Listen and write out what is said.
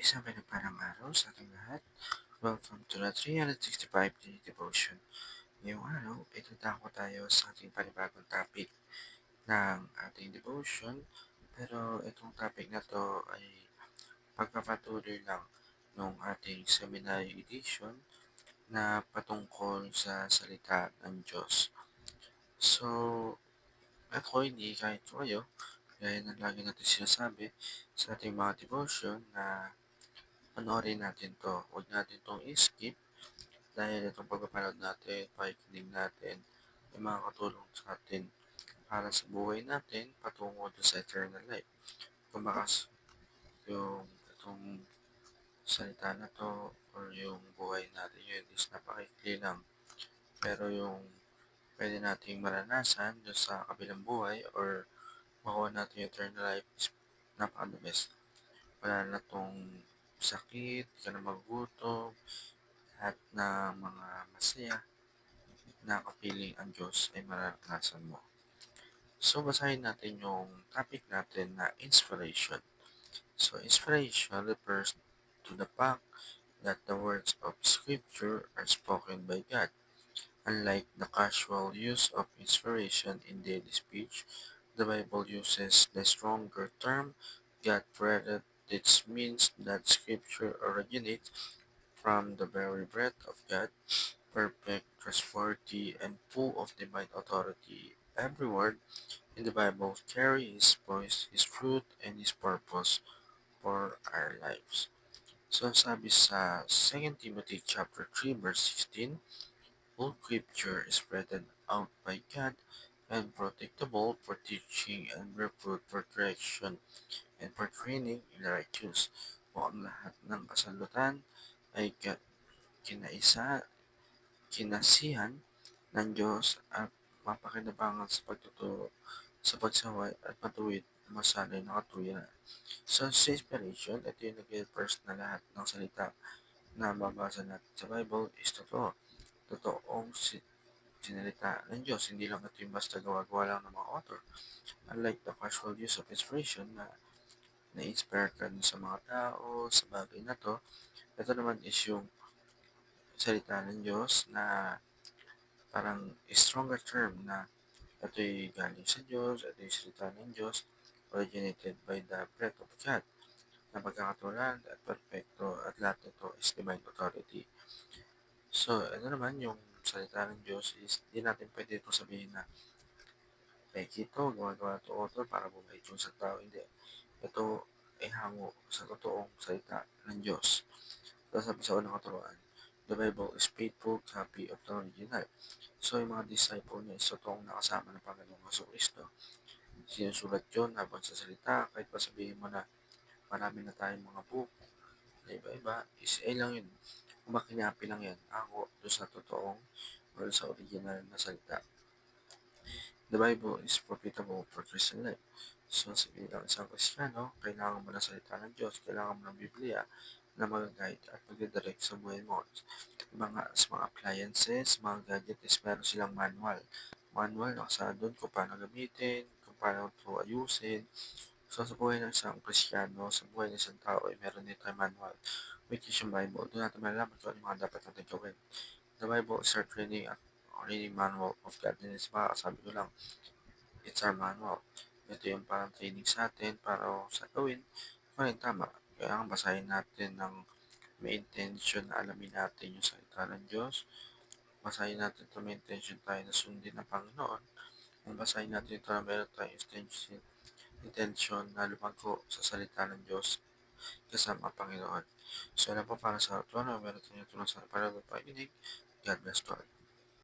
Isang parang araw sa ating lahat. Welcome to the 365 Daily Devotion. Ngayong araw, itutako tayo sa ating panibagong topic ng ating devotion. Pero itong topic na to ay pagpapatuloy lang nung ating seminary edition na patungkol sa salita ng Diyos. So, ako hindi kahit kayo, gaya ng lagi natin sinasabi sa ating mga devotion na panoorin natin to. Huwag natin itong i-skip dahil itong pagpapanood natin, pakikinig natin, ay makakatulong sa atin para sa buhay natin patungo doon sa eternal life. Kung bakas yung itong salita na to or yung buhay natin yun is napakikli lang. Pero yung pwede nating maranasan doon sa kabilang buhay or makuha natin yung eternal life is napaka-the best. Wala na tong sakit, di ka na magugutom, lahat na mga masaya na kapiling ang Diyos ay mararanasan mo. So, basahin natin yung topic natin na inspiration. So, inspiration refers to the fact that the words of Scripture are spoken by God. Unlike the casual use of inspiration in daily speech, the Bible uses the stronger term God-breathed. This means that Scripture originates from the very breath of God, perfect, trustworthy, and full of divine authority. Every word in the Bible carries His voice, His truth, and His purpose for our lives. So sabi sa 2 Timothy chapter 3 verse 16, all scripture is breathed out by God and protectable for teaching and reproof, for correction, and for training in righteousness. O ang lahat ng kasalutan ay kinaisa kinasihan ng Diyos at mapakinabangan sa pagtuturo, sa pagsaway at patuwid na masanay na katuwiran. So, sa inspiration, ito yung nag-first na lahat ng salita na mabasa natin sa Bible is totoo. Totoong sinalita ng Diyos. Hindi lang ito yung basta gawa-gawa lang ng mga author. Unlike the casual use of inspiration na na-inspire ka sa mga tao, sa bagay na to, ito naman is yung salita ng Diyos na parang stronger term na ito'y galing sa Diyos, ito'y salita ng Diyos, originated by the breath of God, na pagkakatulan at perfecto at lahat nito is divine authority. So, ito naman yung salita ng Diyos is di natin pwede itong sabihin na ito, gumagawa ito author para bumait yung sa tao. Hindi. Ito ay hango sa totoong salita ng Diyos. So, sabi sa unang katuruan, the Bible is faithful copy of the original. So, yung mga disciple niya is totoong nakasama ng Panginoong Kristo. Sinusulat yun habang sa salita, kahit pa sabihin mo na marami na tayong mga book na iba-iba, is lang yun. Kumakinapi lang yan. Ako, doon sa totoong or sa original na salita. The Bible is profitable for Christian life. So, sa bilang isang Kristiyano, kailangan mo ng salita ng Diyos, kailangan mo ng Biblia na mag-guide at mag-direct sa buhay mo. Sa mga appliances, mga gadget is meron silang manual. Manual, nakasaan doon kung paano gamitin, kung paano ito ayusin. So, sa buhay ng isang Kristiyano, sa buhay ng isang tao, ay meron din tayong manual, which is yung Bible. Doon natin malalaman kung ano yung mga dapat natin gawin. The Bible is our training at reading manual of godliness. Baka sabi ko lang, it's our manual. Ito yung parang training sa atin para sa gawin kung ano yung tama. Kaya ang basahin natin ng may intention na alamin natin yung salita ng Diyos. Basahin natin ito may intention tayo na sundin ng Panginoon. Ang basahin natin ito na meron tayong intention na lumago sa salita ng Diyos kasama ang Panginoon. So, ano po para sa ito na meron tayong tulong sa panagpapakinig. God bless to all.